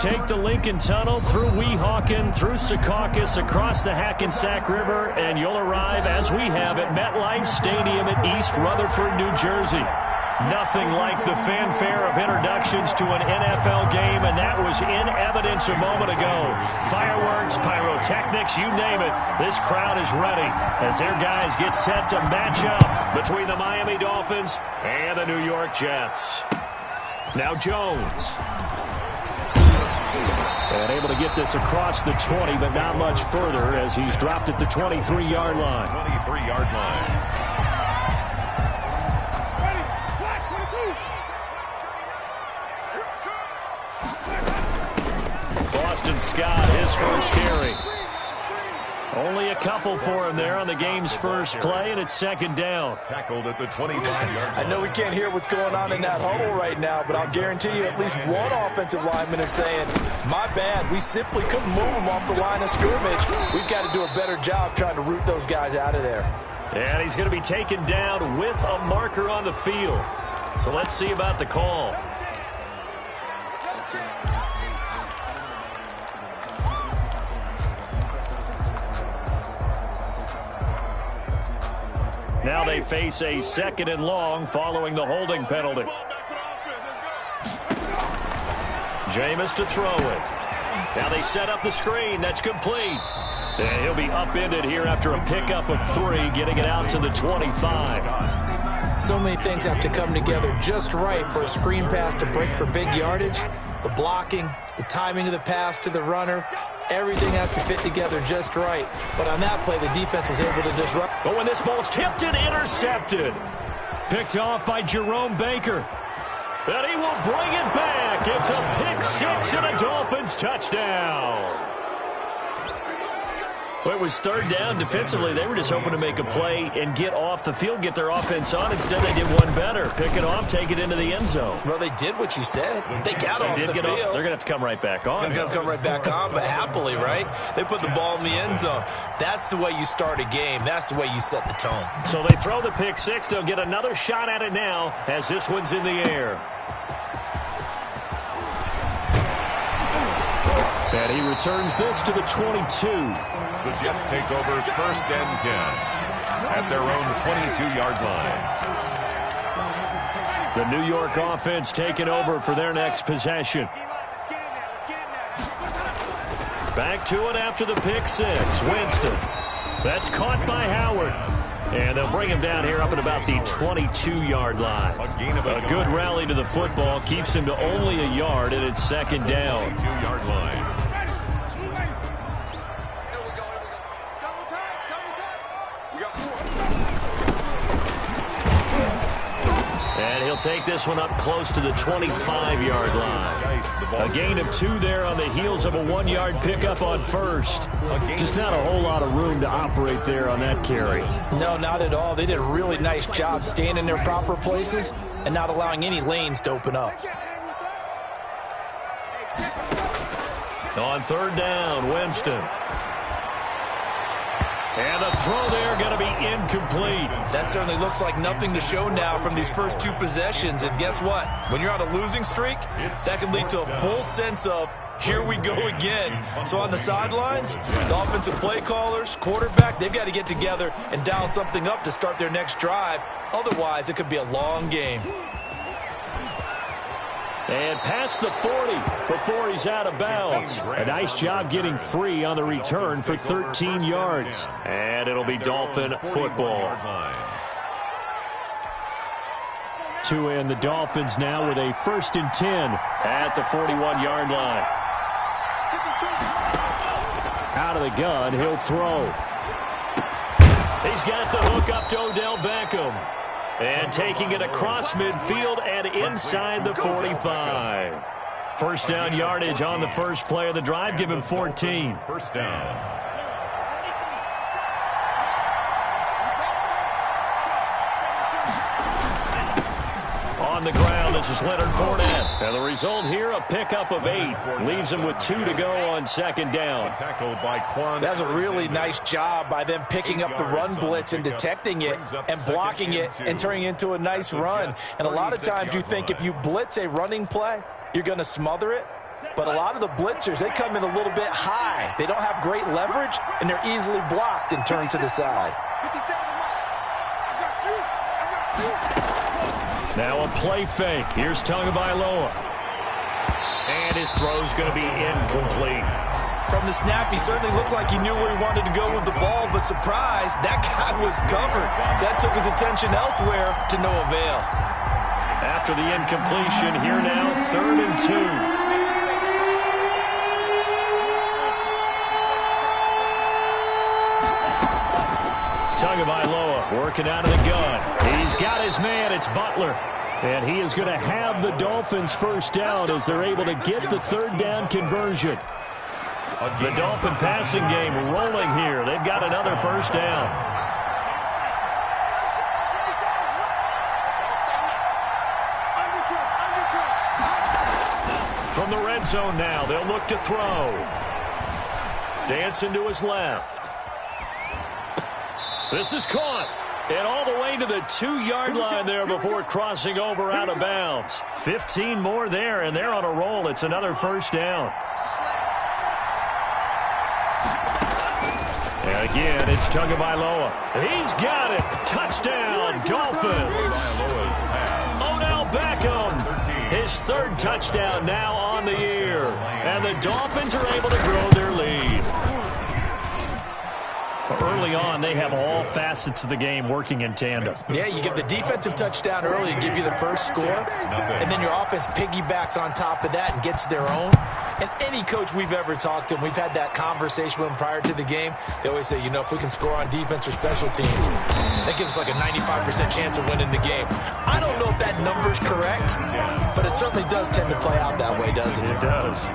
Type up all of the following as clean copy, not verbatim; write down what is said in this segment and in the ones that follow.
Take the Lincoln Tunnel through Weehawken, through Secaucus, across the Hackensack River, and you'll arrive, as we have, at MetLife Stadium at East Rutherford, New Jersey. Nothing like the fanfare of introductions to an NFL game, and that was in evidence a moment ago. Fireworks, pyrotechnics, you name it. This crowd is ready as their guys get set to match up between the Miami Dolphins and the New York Jets. Now Jones. And able to get this across the 20, but not much further as he's dropped at the 23-yard line. 23-yard line. Scott, his first carry. Only a couple for him there on the game's first play, and it's second down. Tackled at the 25-yard line. I know we can't hear what's going on in that huddle right now, but I'll guarantee you at least one offensive lineman is saying, my bad, we simply couldn't move him off the line of scrimmage. We've got to do a better job trying to root those guys out of there. And he's going to be taken down with a marker on the field. So let's see about the call. Now they face a second and long following the holding penalty. Jameis to throw it. Now they set up the screen. That's complete. And he'll be upended here after a pickup of 3, getting it out to the 25. So many things have to come together just right for a screen pass to break for big yardage. The blocking, the timing of the pass to the runner. Everything has to fit together just right. But on that play, the defense was able to disrupt. But when this ball's tipped and intercepted. Picked off by Jerome Baker. And he will bring it back. It's a pick 6 and a Dolphins touchdown. Well, it was third down. Defensively, they were just hoping to make a play and get off the field, get their offense on. Instead, they did one better. Pick it off, take it into the end zone. Well, they did what you said. They got off the field. They're going to have to come right back on. They're going to come right back on, but happily, right? They put the ball in the end zone. That's the way you start a game. That's the way you set the tone. So they throw the pick 6. They'll get another shot at it now as this one's in the air. And he returns this to the 22. The Jets take over 1st and 10 at their own 22-yard line. The New York offense taking over for their next possession. Back to it after the pick 6. Winston. That's caught by Howard. And they'll bring him down here up at about the 22-yard line. A good rally to the football keeps him to only a yard, and it's second down. 22-yard line. And he'll take this one up close to the 25-yard line. A gain of 2 there on the heels of a 1-yard pickup on first. Just not a whole lot of room to operate there on that carry. No, not at all. They did a really nice job staying in their proper places and not allowing any lanes to open up. On third down, Winston. And the throw there going to be incomplete. That certainly looks like nothing to show now from these first 2 possessions. And guess what? When you're on a losing streak, that can lead to a full sense of, here we go again. So on the sidelines, the offensive play callers, quarterback, they've got to get together and dial something up to start their next drive. Otherwise, it could be a long game. And past the 40 before he's out of bounds. A nice job getting free on the return for 13 yards. And it'll be Dolphin football. And the Dolphins now with a 1st and 10 at the 41-yard line. Out of the gun, he'll throw. He's got the hook up to Odell Beckham. And taking it across midfield and inside the 45. First down yardage on the first play of the drive. Give him 14. First down. On the ground, this is Leonard Fournette. And the result here, a pickup of 8. Leaves him with 2 to go on second down. Tackled by Quan. That's a really nice job by them picking up the run blitz and detecting it and blocking it and turning it into a nice run. And a lot of times you think if you blitz a running play, you're going to smother it. But a lot of the blitzers, they come in a little bit high. They don't have great leverage, and they're easily blocked and turned to the side. Now a play fake. Here's Tagovailoa. And his throw's going to be incomplete. From the snap, he certainly looked like he knew where he wanted to go with the ball, but surprise, that guy was covered. So that took his attention elsewhere to no avail. After the incompletion, here now, 3rd and 2. Tagovailoa working out of the gun. He's got his man. It's Butler. And he is going to have the Dolphins first down as they're able to get the 3rd down conversion. The Dolphin passing game rolling here. They've got another first down. From the red zone now, they'll look to throw. Dancing to his left. This is caught. And all the way to the 2-yard line there before crossing over out of bounds. 15 more there, and they're on a roll. It's another first down. And again, it's Tagovailoa. He's got it. Touchdown, Dolphins. Odell Beckham. His 3rd touchdown now on the year. And the Dolphins are able to grow their lead. Early on, they have all facets of the game working in tandem. Yeah, you get the defensive touchdown early to give you the first score, and then your offense piggybacks on top of that and gets their own. And any coach we've ever talked to, and we've had that conversation with them prior to the game, they always say, you know, if we can score on defense or special teams, that gives us like a 95% chance of winning the game. I don't know if that number's correct, but it certainly does tend to play out that way, doesn't it? It does.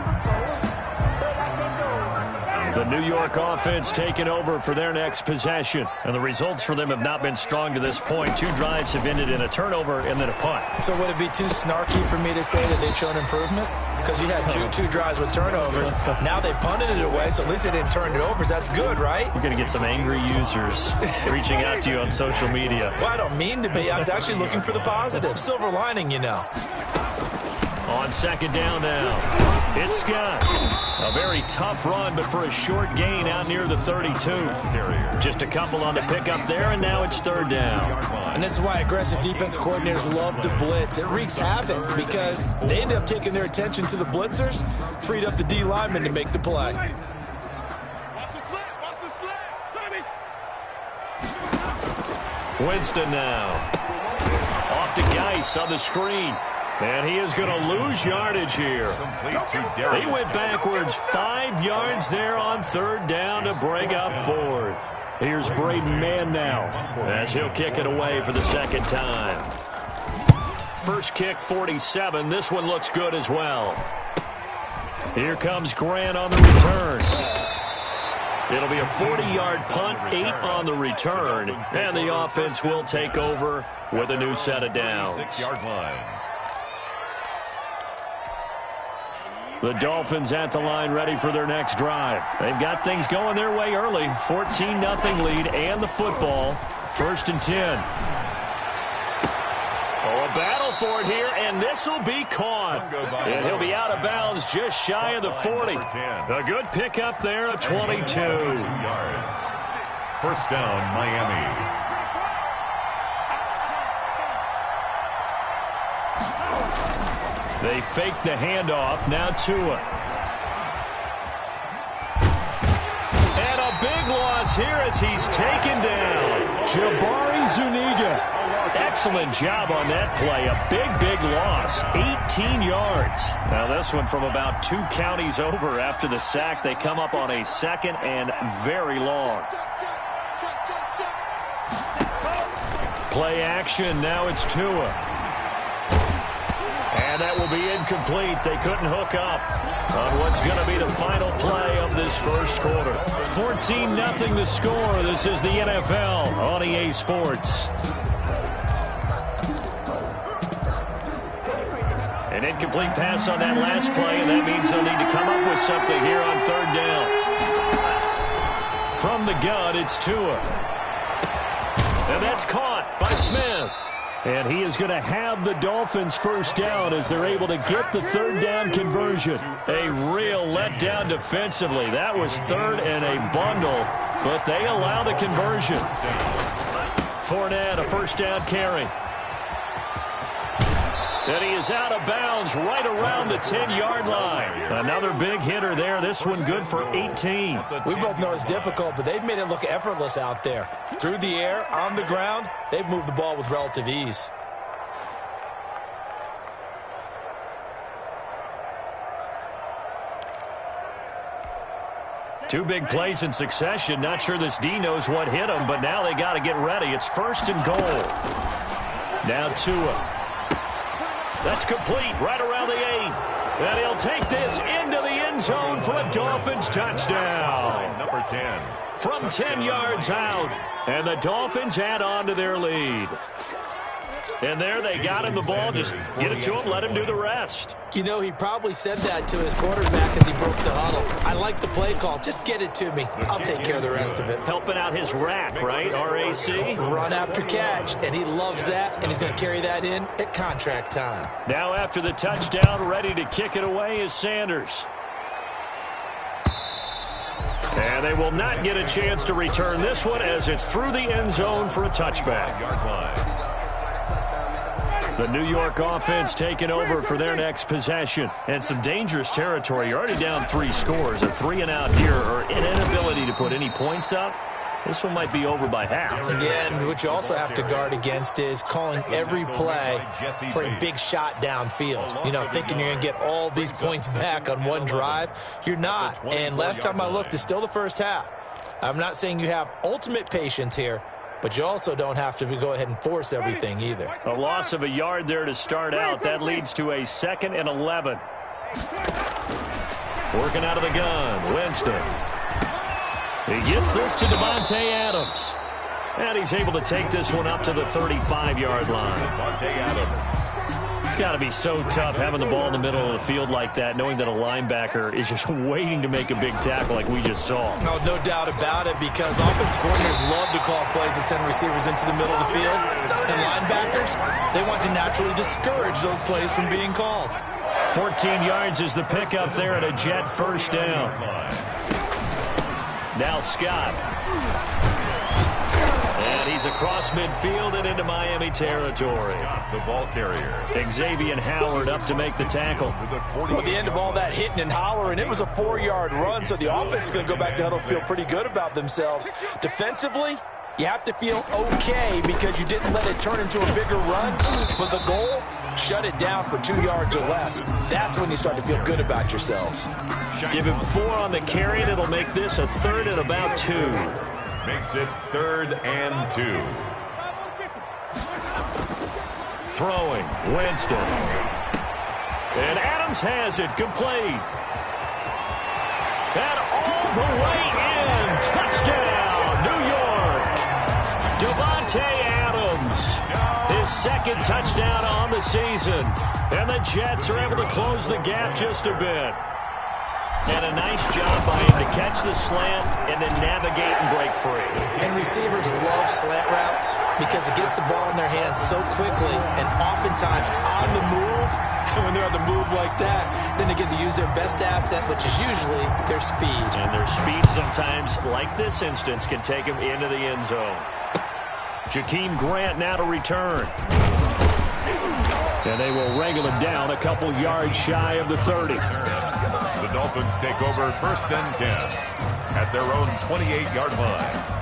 The New York offense taking over for their next possession. And the results for them have not been strong to this point. 2 drives have ended in a turnover and then a punt. So would it be too snarky for me to say that they've shown improvement? Because you had two drives with turnovers. Now they punted it away, so at least they didn't turn it over. So that's good, right? You're going to get some angry users reaching out to you on social media. Well, I don't mean to be. I was actually looking for the positive. Silver lining, you know. On 2nd down now. It's Scott. A very tough run, but for a short gain out near the 32. Just a couple on the pickup there, and now it's 3rd down. And this is why aggressive defensive coordinators love to blitz. It wreaks havoc because they end up taking their attention to the blitzers, freed up the D lineman to make the play. Winston now. Off to Geis on the screen. And he is going to lose yardage here. He went backwards 5 yards there on 3rd down to bring up 4th. Here's Braden Mann now as he'll kick it away for the 2nd time. First kick, 47. This one looks good as well. Here comes Grant on the return. It'll be a 40-yard punt, 8 on the return. And the offense will take over with a new set of downs. 6-yard line. The Dolphins at the line ready for their next drive. They've got things going their way early. 14-0 lead and the football. 1st and 10. Oh, a battle for it here, and this will be caught. And he'll be out of bounds just shy of the 40. A good pickup there at 22. 2 yards. First down, Miami. They fake the handoff. Now Tua. And a big loss here as he's taken down. Jabari Zuniga. Excellent job on that play. A big loss. 18 yards. Now this one from about 2 counties over after the sack. They come up on a 2nd and very long. Play action. Now it's Tua. And that will be incomplete. They couldn't hook up on what's going to be the final play of this first quarter. 14-0 the score. This is the NFL on EA Sports. An incomplete pass on that last play, and that means they'll need to come up with something here on 3rd down. From the gun, it's Tua. And that's caught by Smith. And he is going to have the Dolphins first down as they're able to get the third down conversion. A real letdown defensively. That was third and a bundle, but they allow the conversion. Fournette, a first down carry. And he is out of bounds right around the 10-yard line. Another big hitter there. This one good for 18. We both know it's difficult, but they've made it look effortless out there. Through the air, on the ground, they've moved the ball with relative ease. Two big plays in succession. Not sure this D knows what hit him, but now they got to get ready. It's first and goal. Now Tua. That's complete right around the 8. And he'll take this into the end zone for a Dolphins touchdown. Number 10. From 10 yards out. And the Dolphins add on to their lead. And there they got him the ball. Just get it to him, let him do the rest. You know, he probably said that to his quarterback as he broke the huddle. I like the play call. Just get it to me. I'll take care of the rest of it. Helping out his rack, right? R-A-C? Run after catch. And he loves that, and he's going to carry that in at contract time. Now after the touchdown, ready to kick it away is Sanders. And they will not get a chance to return this one as it's through the end zone for a touchback. The New York offense taking over for their next possession. And some dangerous territory. You're already down 3 scores. A 3-and-out here or an inability to put any points up. This one might be over by half. Again, what you also have to guard against is calling every play for a big shot downfield. You know, thinking you're going to get all these points back on one drive. You're not. And last time I looked, it's still the first half. I'm not saying you have ultimate patience here, but you also don't have to go ahead and force everything either. A loss of a yard there to start out. That leads to a 2nd and 11. Working out of the gun, Winston. He gets this to Davante Adams. And he's able to take this one up to the 35-yard line. Davante Adams. It's got to be so tough having the ball in the middle of the field like that, knowing that a linebacker is just waiting to make a big tackle like we just saw. No doubt about it, because offensive coordinators love to call plays to send receivers into the middle of the field. And linebackers, they want to naturally discourage those plays from being called. 14 yards is the pickup there at a Jet first down. Now Scott. And he's across midfield and into Miami territory. The ball carrier. Xavier Howard up to make the tackle. Well, at the end of all that hitting and hollering, it was a 4-yard run, so the offense is going to go back to huddle, feel pretty good about themselves. Defensively, you have to feel okay because you didn't let it turn into a bigger run. But the goal, shut it down for 2 yards or less. That's when you start to feel good about yourselves. Give him 4 on the carry, and it'll make this a 3rd and about 2. Makes it 3rd and 2. Throwing, Winston. And Adams has it, complete. And all the way in, touchdown, New York. Davante Adams, his 2nd touchdown on the season. And the Jets are able to close the gap just a bit. And a nice job by him to catch the slant and then navigate and break free. And receivers love slant routes because it gets the ball in their hands so quickly and oftentimes on the move. When they're on the move like that, then they get to use their best asset, which is usually their speed. And their speed sometimes, like this instance, can take them into the end zone. Jakeem Grant now to return. And they will wrangle him down a couple yards shy of the 30. The Dolphins take over 1st and 10 at their own 28-yard line.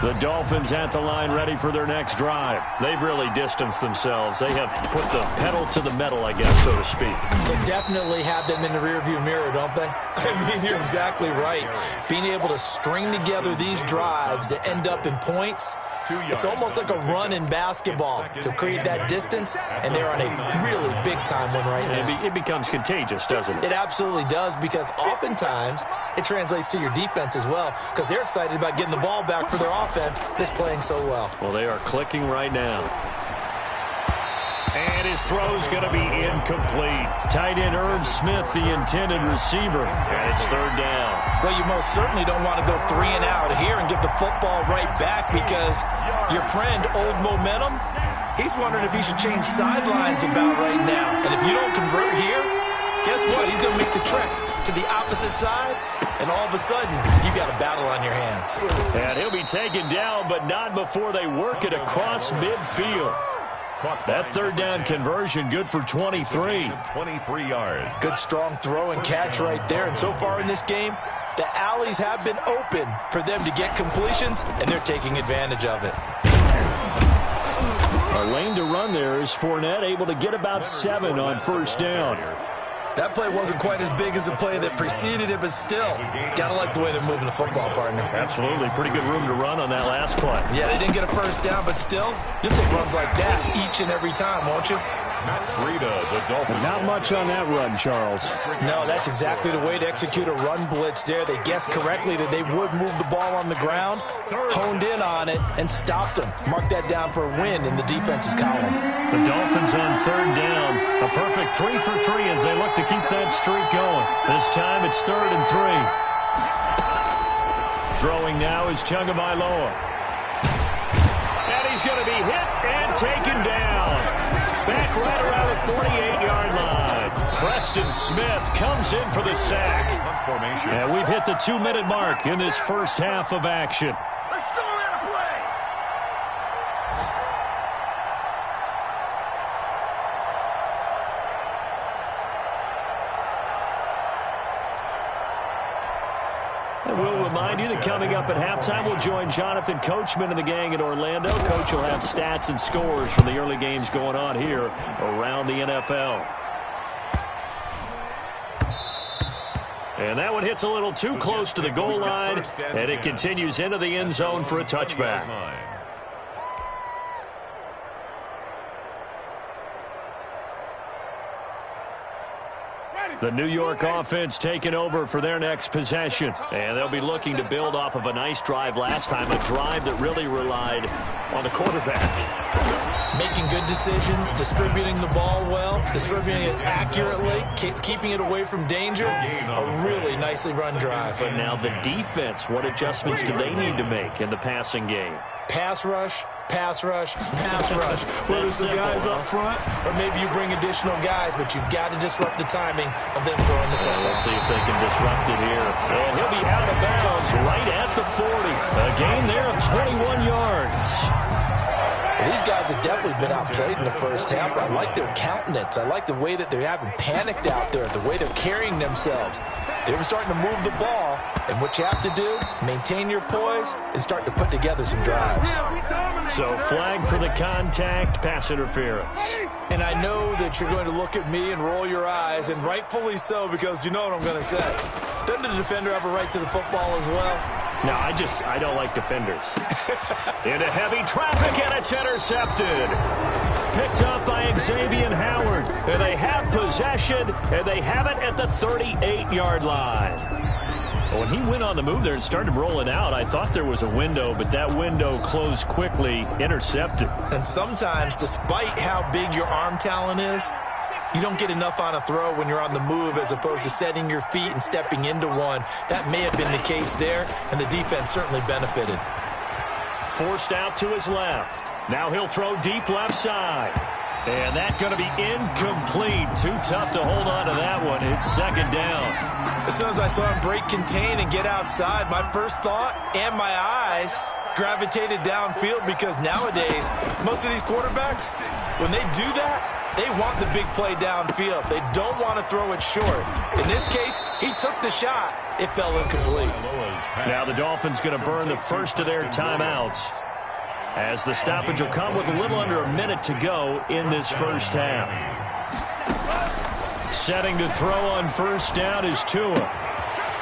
The Dolphins at the line ready for their next drive. They've really distanced themselves. They have put the pedal to the metal, I guess, so to speak. So definitely have them in the rearview mirror, don't they? I mean, you're exactly right. Being able to string together these drives that end up in points, it's almost like a run in basketball to create that distance, and they're on a really big-time one right now. It becomes contagious, doesn't it? It absolutely does, because oftentimes it translates to your defense as well, because they're excited about getting the ball back for their offense that's playing so well. Well, they are clicking right now. And his throw's going to be incomplete. Tight end Irv Smith, the intended receiver, and it's 3rd down. Well, you most certainly don't want to go 3 and out here and give the football right back, because your friend, Old Momentum, he's wondering if he should change sidelines about right now. And if you don't convert here, guess what? He's going to make the trek to the opposite side, and all of a sudden, you've got a battle on your hands. And he'll be taken down, but not before they work it across midfield. That third down conversion good for 23. 23 yards. Good strong throw and catch right there. And so far in this game, the alleys have been open for them to get completions, and they're taking advantage of it. A lane to run there is Fournette, able to get about 7 on first down. That play wasn't quite as big as the play that preceded it, but still, gotta like the way they're moving the football, partner. Absolutely. Pretty good room to run on that last play. Yeah, they didn't get a first down, but still, you'll take runs like that each and every time, won't you? The Dolphins. Not much on that run, Charles. No, that's exactly the way to execute a run blitz there. They guessed correctly that they would move the ball on the ground, honed in on it, and stopped them. Mark that down for a win in the defense's column. The Dolphins on third down. A perfect 3 for 3 as they look to keep that streak going. This time it's 3rd and 3. Throwing now is Tagovailoa. And he's going to be hit and taken down. Back right around the 48-yard line. Preston Smith comes in for the sack. And we've hit the 2-minute mark in this first half of action. And we'll remind you that coming up at halftime, we'll join Jonathan Coachman and the gang in Orlando. Coach will have stats and scores from the early games going on here around the NFL. And that one hits a little too close to the goal line, and it continues into the end zone for a touchback. The New York offense taking over for their next possession. And they'll be looking to build off of a nice drive last time, a drive that really relied on the quarterback. Making good decisions, distributing the ball well, distributing it accurately, keeping it away from danger. A really nicely run drive. But now the defense, what adjustments do they need to make in the passing game? Pass rush, pass rush, pass rush. Whether it's the guys up front or maybe you bring additional guys, but you've got to disrupt the timing of them throwing the football. We'll see if they can disrupt it here. And he'll be out of bounds right at the 40. A gain there of 21 yards. Well, these guys have definitely been outplayed in the first half. I like their countenance. I like the way that they haven't panicked out there, the way they're carrying themselves. They were starting to move the ball, and what you have to do, maintain your poise and start to put together some drives. So flag for the contact, pass interference. And I know that you're going to look at me and roll your eyes, and rightfully so, because you know what I'm going to say. Doesn't the defender have a right to the football as well? No, I don't like defenders. Into heavy traffic, and it's intercepted. Picked up by Xavier Howard. And they have possession, and they have it at the 38-yard line. When he went on the move there and started rolling out, I thought there was a window, but that window closed quickly, intercepted. And sometimes, despite how big your arm talent is, you don't get enough on a throw when you're on the move as opposed to setting your feet and stepping into one. That may have been the case there, and the defense certainly benefited. Forced out to his left. Now he'll throw deep left side. And that's going to be incomplete. Too tough to hold on to that one. It's second down. As soon as I saw him break contain and get outside, my first thought and my eyes gravitated downfield, because nowadays, most of these quarterbacks, when they do that, they want the big play downfield. They don't want to throw it short. In this case, he took the shot. It fell incomplete. Now the Dolphins going to burn the first of their timeouts, as the stoppage will come with a little under a minute to go in this first half. Setting to throw on first down is Tua.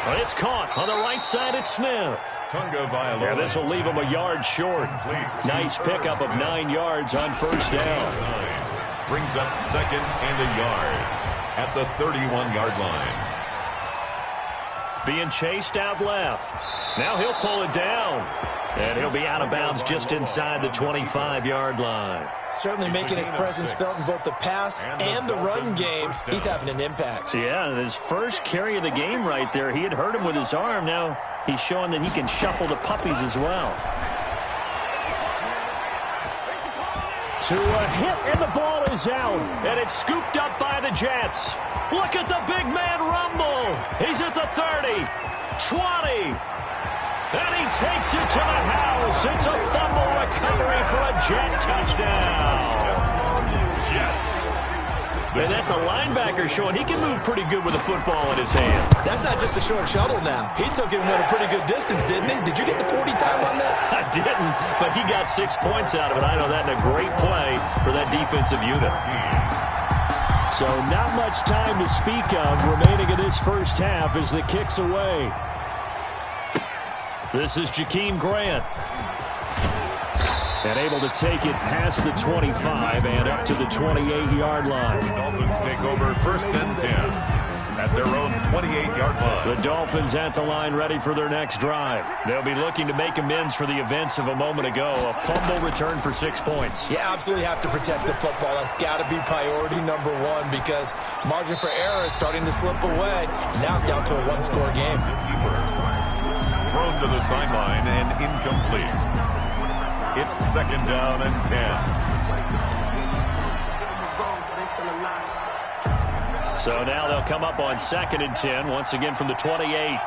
But it's caught on the right side at Smith. Yeah, this will leave him a yard short. Nice pickup of 9 yards on first down. Brings up second and a yard at the 31-yard line. Being chased out left. Now he'll pull it down. And he'll be out of bounds just inside the 25-yard line. Certainly making his presence felt in both the pass and the run game. He's having an impact. Yeah, his first carry of the game right there. He had hurt him with his arm. Now he's showing that he can shuffle the puppies as well. To a hit, and the ball is out. And it's scooped up by the Jets. Look at the big man rumble. He's at the 30, 20. And he takes it to the house. It's a fumble recovery for a Jet touchdown. And that's a linebacker showing he can move pretty good with a football in his hand. That's not just a short shuttle now. He took it and went a pretty good distance, didn't he? Did you get the 40 time on that? I didn't, but he got 6 points out of it. I know that in a great play for that defensive unit. So not much time to speak of remaining in this first half as the kick's away. This is Jakeem Grant. And able to take it past the 25 and up to the 28-yard line. The Dolphins take over first and 10 at their own 28-yard line. The Dolphins at the line ready for their next drive. They'll be looking to make amends for the events of a moment ago. A fumble return for 6 points. You absolutely have to protect the football. That's got to be priority number one because margin for error is starting to slip away. Now it's down to a one-score game. Thrown to the sideline and incomplete. It's second down and 10. So now they'll come up on second and 10, once again from the 28.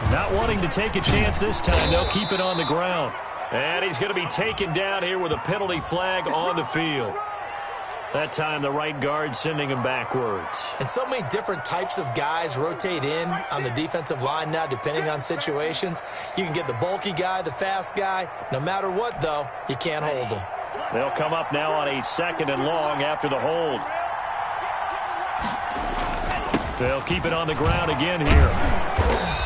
Not wanting to take a chance this time, they'll keep it on the ground. And he's going to be taken down here with a penalty flag on the field. That time the right guard sending him backwards. And so many different types of guys rotate in on the defensive line now depending on situations. You can get the bulky guy, the fast guy. No matter what, though, you can't hold them. They'll come up now on a second and long after the hold. They'll keep it on the ground again here.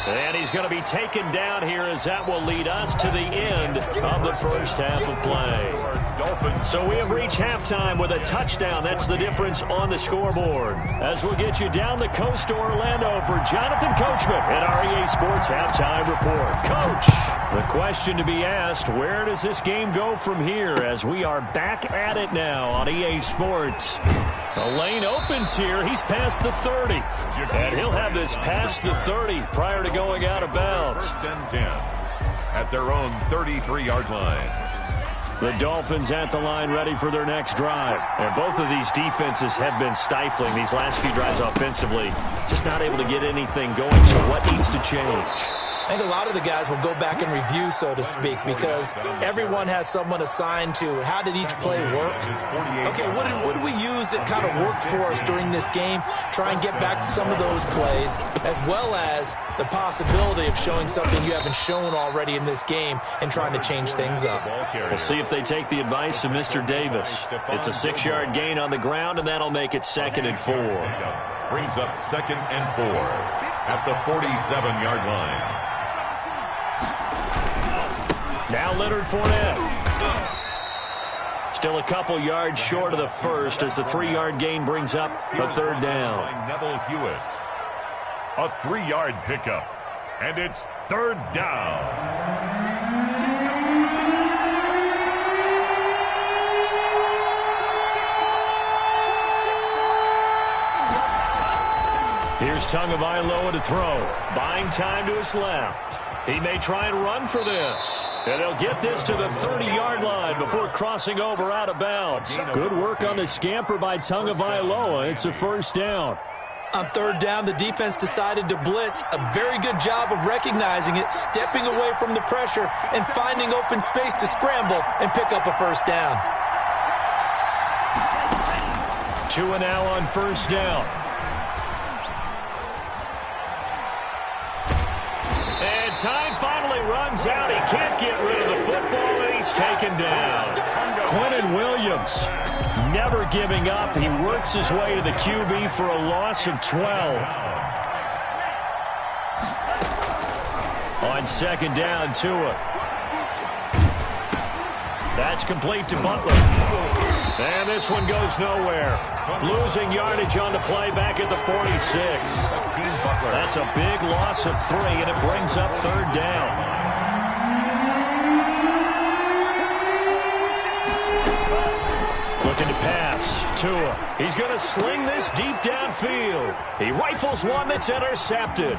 And he's going to be taken down here as that will lead us to the end of the first half of play. So we have reached halftime with a touchdown. That's the difference on the scoreboard. As we'll get you down the coast to Orlando for Jonathan Coachman at our EA Sports Halftime Report. Coach, the question to be asked, where does this game go from here as we are back at it now on EA Sports? The lane opens here. He's past the 30. And he'll have this past the 30 prior to going out of bounds. First and 10 at their own 33-yard line. The Dolphins at the line ready for their next drive. And both of these defenses have been stifling these last few drives offensively. Just not able to get anything going. So what needs to change? I think a lot of the guys will go back and review, so to speak, because everyone has someone assigned to how did each play work. Okay, what did we use that kind of worked for us during this game? Try and get back to some of those plays, as well as the possibility of showing something you haven't shown already in this game and trying to change things up. We'll see if they take the advice of Mr. Davis. It's a 6-yard gain on the ground, and that'll make it second and 4. Brings up second and 4 at the 47-yard line. Now Leonard Fournette. Still a couple yards short of the first as the 3-yard gain brings up a third down. Neville Hewitt. A 3-yard pickup. And it's third down. Here's Tagovailoa to throw. Buying time to his left. He may try and run for this. And they'll get this to the 30-yard line before crossing over out of bounds. Good work on the scamper by Tagovailoa. It's a first down. On third down, the defense decided to blitz. A very good job of recognizing it, stepping away from the pressure, and finding open space to scramble and pick up a first down. 2 and now on first down. Time finally runs out. He can't get rid of the football, and he's taken down. Quentin Williams never giving up. He works his way to the QB for a loss of 12. On second down, Tua. That's complete to Butler. And this one goes nowhere. Losing yardage on the play back at the 46. That's a big loss of 3, and it brings up third down. Looking to pass. Tua. He's going to sling this deep downfield. He rifles one that's intercepted.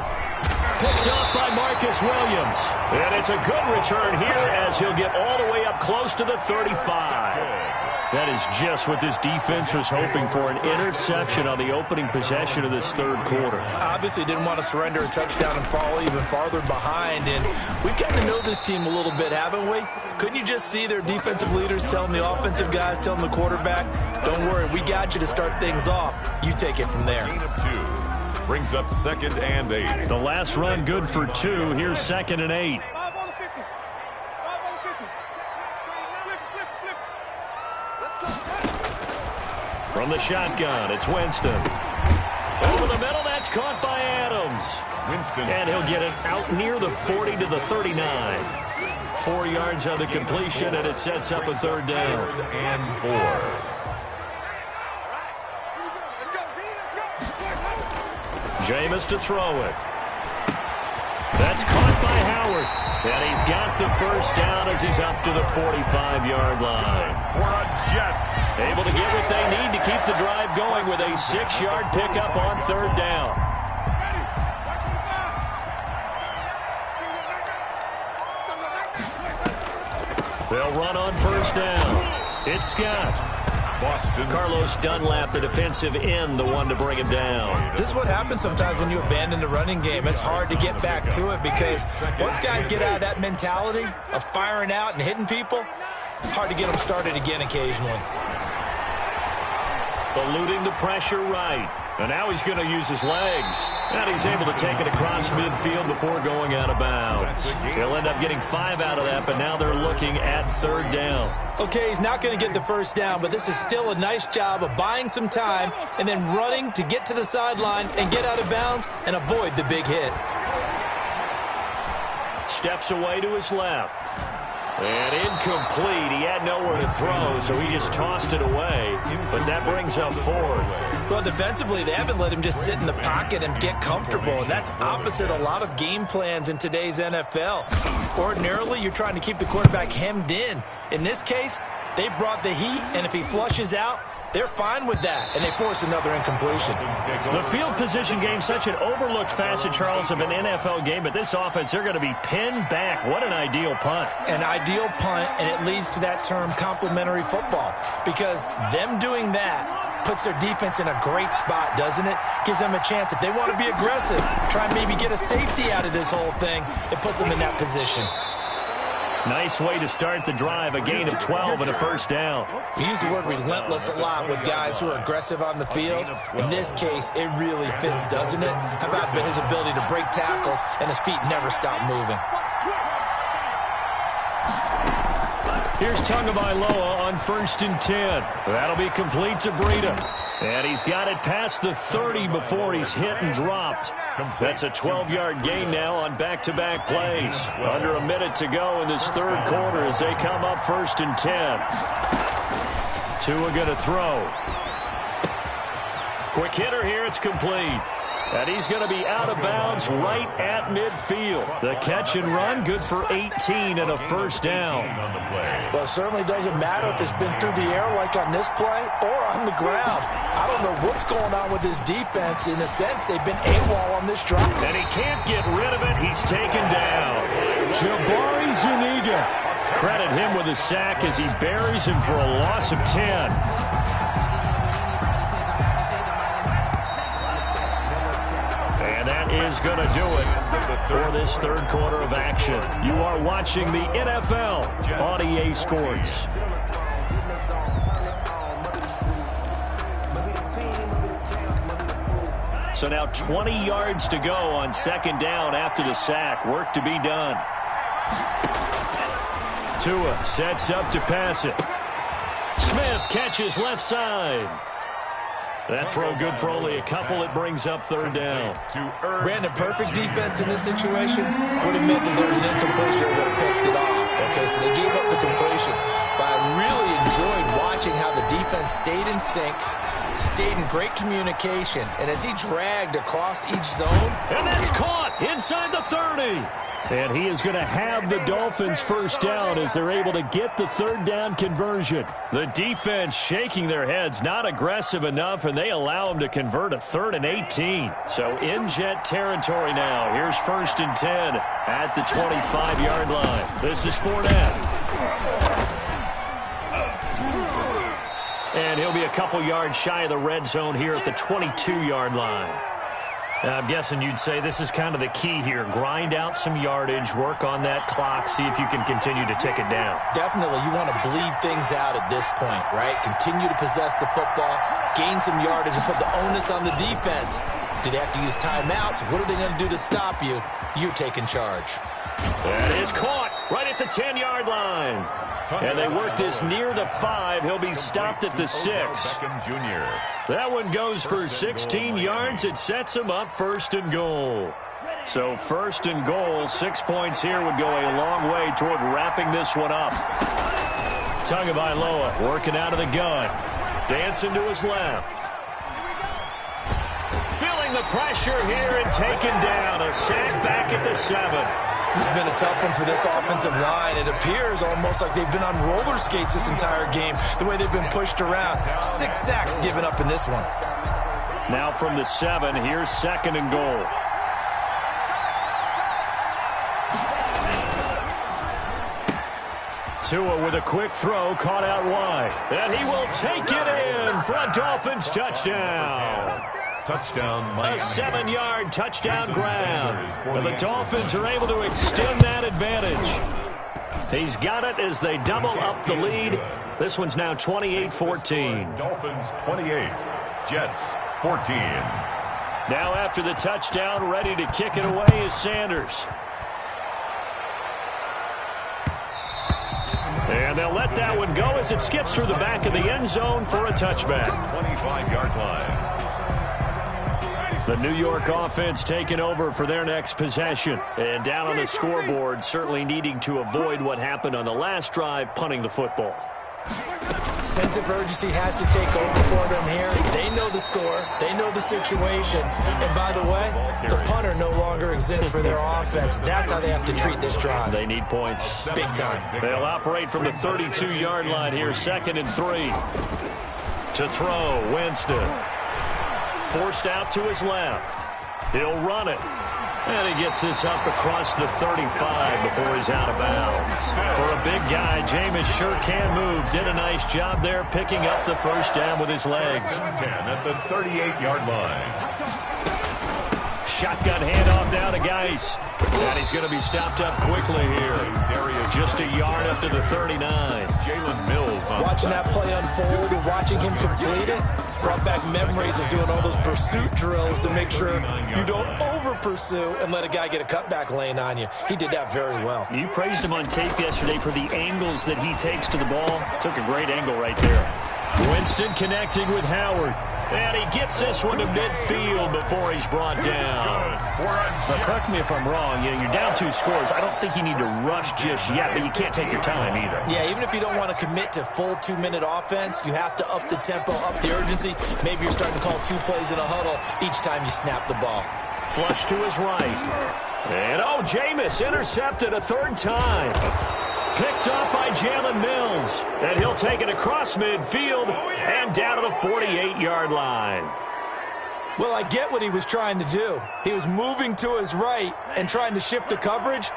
Picked up by Marcus Williams. And it's a good return here as he'll get all the way up close to the 35. That is just what this defense was hoping for, an interception on the opening possession of this third quarter. Obviously didn't want to surrender a touchdown and fall even farther behind, and we've gotten to know this team a little bit, haven't we? Couldn't you just see their defensive leaders telling the offensive guys, telling the quarterback, don't worry, we got you to start things off. You take it from there. Gain of 2 brings up 2nd and 8. The last run good for 2. Here's 2nd and 8. From the shotgun, it's Winston. Over the middle, that's caught by Adams. Winston. And he'll get it out near the 40 to the 39. 4 yards on the completion, and it sets up a 3rd down. 3rd and 4. Jameis to throw it. That's caught by Howard. And he's got the 1st down as he's up to the 45-yard line. For a Jets. Able to get what they need to keep the drive going with a 6-yard pickup on 3rd down. They'll run on 1st down. It's Scott. Boston. Carlos Dunlap, the defensive end, the one to bring him down. This is what happens sometimes when you abandon the running game. It's hard to get back to it because once guys get out of that mentality of firing out and hitting people, hard to get them started again occasionally. Eluding the pressure right. And now he's going to use his legs. And he's able to take it across midfield before going out of bounds. He'll end up getting 5 out of that, but now they're looking at 3rd down. Okay, he's not going to get the 1st down, but this is still a nice job of buying some time and then running to get to the sideline and get out of bounds and avoid the big hit. Steps away to his left. And incomplete. He had nowhere to throw, so he just tossed it away. But that brings up 4th. Well, defensively, they haven't let him just sit in the pocket and get comfortable, and that's opposite a lot of game plans in today's NFL. Ordinarily, you're trying to keep the quarterback hemmed in. In this case, they brought the heat, and if he flushes out, they're fine with that, and they force another incompletion. The field position game, such an overlooked facet, Charles, of an NFL game, but this offense, they're going to be pinned back. What an ideal punt. An ideal punt, and it leads to that term complementary football, because them doing that puts their defense in a great spot, doesn't it? Gives them a chance. If they want to be aggressive, try and maybe get a safety out of this whole thing, it puts them in that position. Nice way to start the drive, a gain of 12 and a 1st down. We use the word relentless a lot with guys who are aggressive on the field. In this case, it really fits, doesn't it? How about his ability to break tackles and his feet never stop moving? Here's Tagovailoa on 1st and 10. That'll be complete to Breida. And he's got it past the 30 before he's hit and dropped. That's a 12-yard gain now on back-to-back plays. Under a minute to go in this 3rd quarter as they come up 1st and 10. Tua going to throw. Quick hitter here, it's complete. And he's going to be out of bounds right at midfield. The catch and run, good for 18 and a 1st down. Well, it certainly doesn't matter if it's been through the air like on this play or on the ground. I don't know what's going on with this defense. In a sense, they've been AWOL on this drive. And he can't get rid of it. He's taken down. Jabari Zuniga. Credit him with a sack as he buries him for a loss of 10. Is going to do it for this 3rd quarter of action. You are watching the NFL on EA Sports. So now 20 yards to go on 2nd down after the sack. Work to be done. Tua sets up to pass it. Smith catches left side. That throw good for only a couple. It brings up 3rd down. Brandon, perfect defense in this situation would have meant that there was an incompletion that would have picked it off. Okay, so they gave up the completion. But I really enjoyed watching how the defense stayed in sync, stayed in great communication, and as he dragged across each zone. And that's caught inside the 30. And he is going to have the Dolphins 1st down as they're able to get the 3rd down conversion. The defense shaking their heads, not aggressive enough, and they allow him to convert a 3rd and 18. So in Jet territory now. Here's 1st and 10 at the 25-yard line. This is Fournette. couple yards shy of the red zone here at the 22-yard line. Now, I'm guessing you'd say this is kind of the key here. Grind out some yardage, work on that clock, see if you can continue to tick it down. Definitely, you want to bleed things out at this point, right? Continue to possess the football, gain some yardage, and put the onus on the defense. Do they have to use timeouts? What are they going to do to stop you? You're taking charge. That is caught right at the 10-yard line. And they work this near the 5. He'll be stopped at the 6. That one goes for 16 yards. It sets him up 1st and goal. So 1st and goal, 6 points here would go a long way toward wrapping this one up. Tagovailoa working out of the gun. Dancing to his left. Feeling the pressure here and taken down. A sack back at the 7. This has been a tough one for this offensive line. It appears almost like they've been on roller skates this entire game, the way they've been pushed around. 6 sacks given up in this one. Now from the 7, here's 2nd and goal. Tua with a quick throw, caught out wide. And he will take it in for a Dolphins touchdown. Touchdown, Miami. A 7-yard touchdown grab. And the Dolphins are able to extend that advantage. He's got it as they double up the lead. This one's now 28-14. Dolphins 28, Jets 14. Now after the touchdown, ready to kick it away is Sanders. And they'll let that one go as it skips through the back of the end zone for a touchback. 25-yard line. The New York offense taking over for their next possession. And down on the scoreboard, certainly needing to avoid what happened on the last drive, punting the football. Sense of urgency has to take over for them here. They know the score. They know the situation. And by the way, the punter no longer exists for their offense. That's how they have to treat this drive. They need points. Big time. They'll operate from the 32-yard line here, 2nd and 3. To throw, Winston. Forced out to his left. He'll run it. And he gets this up across the 35 before he's out of bounds. For a big guy, Jameis sure can move. Did a nice job there picking up the 1st down with his legs. 10 at the 38-yard line. Shotgun handoff now to Geis. And he's going to be stopped up quickly here. Just a yard up to the 39. Jalen Mills. Watching that play unfold and watching him complete it brought back memories of doing all those pursuit drills to make sure you don't over-pursue and let a guy get a cutback lane on you. He did that very well. You praised him on tape yesterday for the angles that he takes to the ball. Took a great angle right there. Winston connecting with Howard. And he gets this one to midfield before he's brought down. Now, correct me if I'm wrong. You're down 2 scores. I don't think you need to rush just yet, but you can't take your time either. Yeah, even if you don't want to commit to full 2-minute offense, you have to up the tempo, up the urgency. Maybe you're starting to call 2 plays in a huddle each time you snap the ball. Flush to his right. And, Jameis intercepted a 3rd time. Picked up by Jalen Mills. And he'll take it across midfield and down to the 48-yard line. Well, I get what he was trying to do. He was moving to his right and trying to shift the coverage,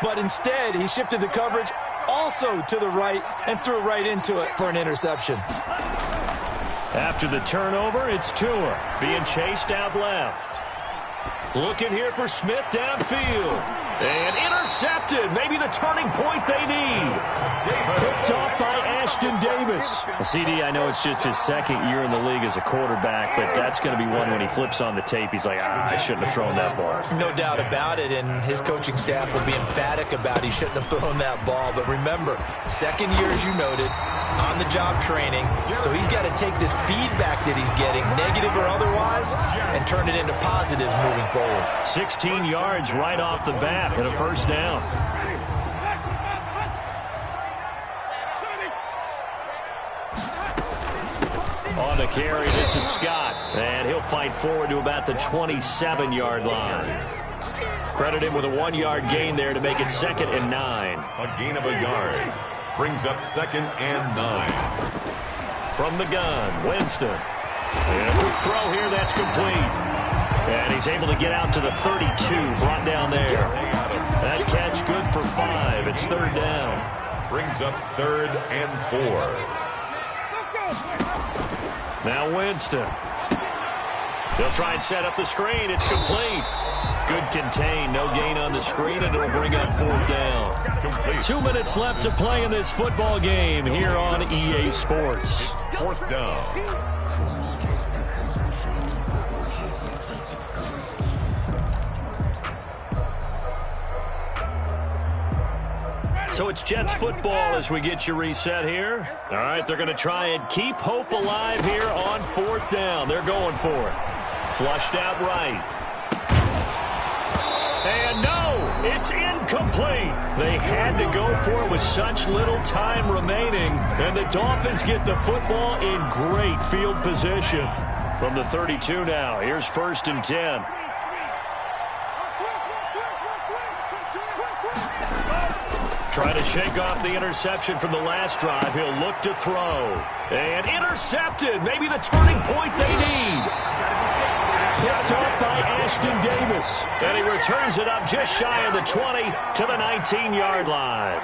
but instead he shifted the coverage also to the right and threw right into it for an interception. After the turnover, it's Tua being chased out left. Looking here for Smith downfield. And intercepted. Maybe the turning point they need. Picked off by Ashton Davis. CD, I know it's just his 2nd year in the league as a quarterback, but that's going to be one when he flips on the tape. He's like, I shouldn't have thrown that ball. No doubt about it, and his coaching staff will be emphatic about he shouldn't have thrown that ball. But remember, 2nd year, as you noted, on-the-job training. So he's got to take this feedback that he's getting, negative or otherwise, and turn it into positives moving forward. 16 yards right off the bat. And a 1st down. On the carry, this is Scott. And he'll fight forward to about the 27-yard line. Credit him with a 1-yard gain there to make it 2nd and 9. A gain of a yard. Brings up 2nd and 9. From the gun, Winston. And a quick throw here, that's complete. And he's able to get out to the 32, brought down there. That catch good for 5. It's 3rd down. Brings up 3rd and 4. Now Winston. They'll try and set up the screen. It's complete. Good contain. No gain on the screen, and it'll bring up 4th down. Complete. 2 minutes left to play in this football game here on EA Sports. It's 4th down. So it's Jets football as we get you reset here. All right, they're going to try and keep hope alive here on 4th down. They're going for it. Flushed out right. And no, it's incomplete. They had to go for it with such little time remaining. And the Dolphins get the football in great field position. From the 32 now, here's 1st and 10. Trying to shake off the interception from the last drive. He'll look to throw. And intercepted. Maybe the turning point they need. Picked up by Ashton Davis. And he returns it up just shy of the 20 to the 19-yard line.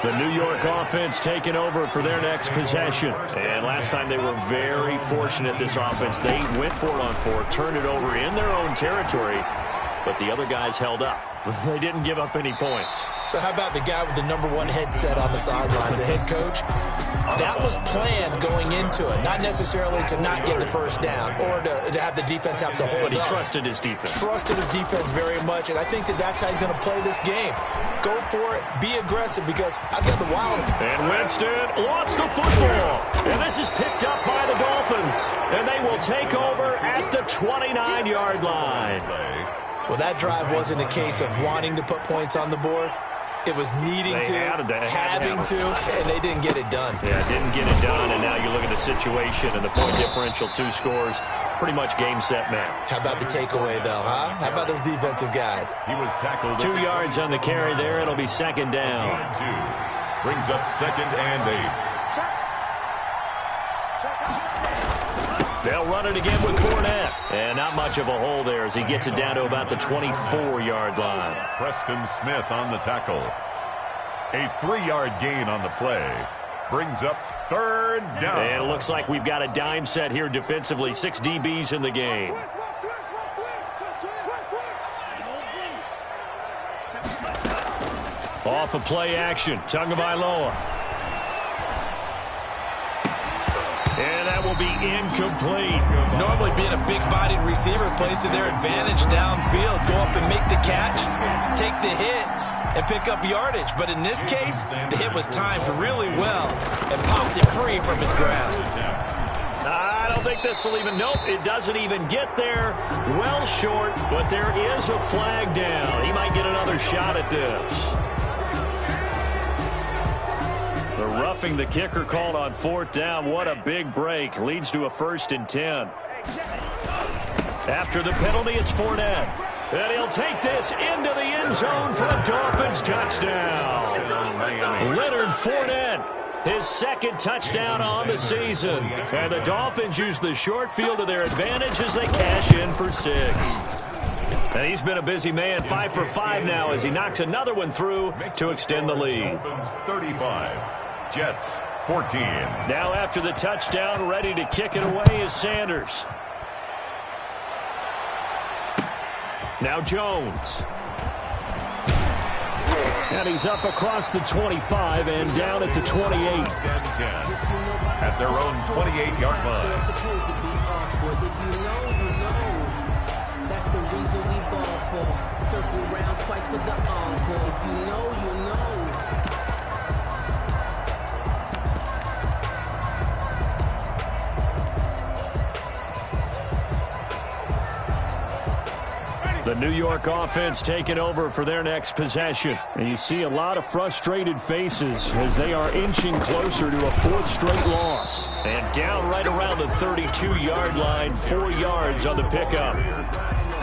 The New York offense taking over for their next possession. And last time they were very fortunate, this offense. They went for it on 4, turned it over in their own territory. But the other guys held up. They didn't give up any points. So how about the guy with the #1 headset on the sidelines, the head coach? That was planned going into it, not necessarily to not get the first down or to have the defense have to hold up. But he trusted his defense. Trusted his defense very much, and I think that's how he's going to play this game. Go for it, be aggressive, because I've got the wild. And Winston lost the football. And this is picked up by the Dolphins. And they will take over at the 29-yard line. Well, that drive wasn't a case of wanting to put points on the board. It was needing to, having to, and they didn't get it done. Yeah, didn't get it done, and now you look at the situation and the point differential, 2 scores, pretty much game, set, match. How about the takeaway, though, huh? How about those defensive guys? He was tackled. 2 yards on the carry there. It'll be 2nd down. 2 brings up 2nd and 8. They'll run it again with Fournette. And not much of a hole there as he gets it down to about the 24-yard line. Preston Smith on the tackle. A 3-yard gain on the play. Brings up 3rd down. And it looks like we've got a dime set here defensively. 6 DBs in the game. Off of play action. Tagovailoa. And that will be incomplete. Normally being a big-bodied receiver plays to their advantage downfield. Go up and make the catch, take the hit, and pick up yardage. But in this case, the hit was timed really well and popped it free from his grasp. I don't think this will even, nope, it doesn't even get there. Well short, but there is a flag down. He might get another shot at this. The roughing the kicker called on 4th down. What a big break. Leads to a 1st and 10. After the penalty, it's Fournette. And he'll take this into the end zone for a Dolphins touchdown. Leonard Fournette, his 2nd touchdown on the season. And the Dolphins use the short field to their advantage as they cash in for 6. And he's been a busy man, 5 for 5 now as he knocks another one through to extend the lead. 35. Jets 14. Now after the touchdown, ready to kick it away is Sanders. Now Jones. And he's up across the 25 and down at the 28. At their own 28-yard line. That's the reason we ball for. Circle round twice for the encore. If you know, you know. The New York offense taking over for their next possession. And you see a lot of frustrated faces as they are inching closer to a 4th straight loss. And down right around the 32-yard line, 4 yards on the pickup.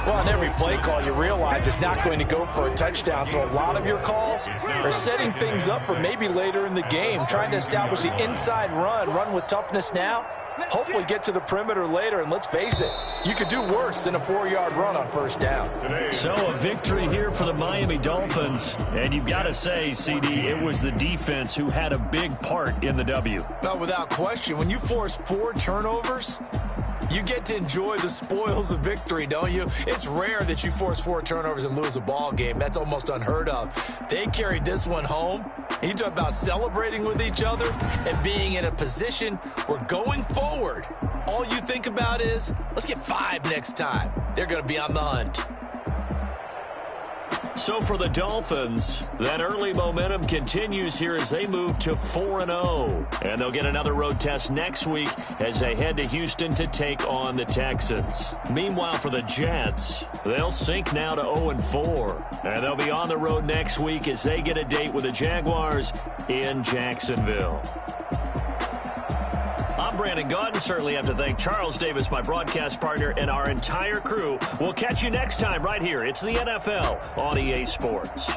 Well, on every play call, you realize it's not going to go for a touchdown. So a lot of your calls are setting things up for maybe later in the game, trying to establish the inside run with toughness now, hopefully get to the perimeter later. And let's face it, you could do worse than a 4-yard run on first down. So a victory here for the Miami Dolphins. And you've got to say, CD, it was the defense who had a big part in the W. No, without question. When you force 4 turnovers, you get to enjoy the spoils of victory, don't you? It's rare that you force 4 turnovers and lose a ball game. That's almost unheard of. They carried this one home. You talk about celebrating with each other and being in a position where going forward, all you think about is, let's get 5 next time. They're going to be on the hunt. So for the Dolphins, that early momentum continues here as they move to 4-0. And they'll get another road test next week as they head to Houston to take on the Texans. Meanwhile, for the Jets, they'll sink now to 0-4. And they'll be on the road next week as they get a date with the Jaguars in Jacksonville. I'm Brandon Gaudin. Certainly have to thank Charles Davis, my broadcast partner, and our entire crew. We'll catch you next time right here. It's the NFL on EA Sports.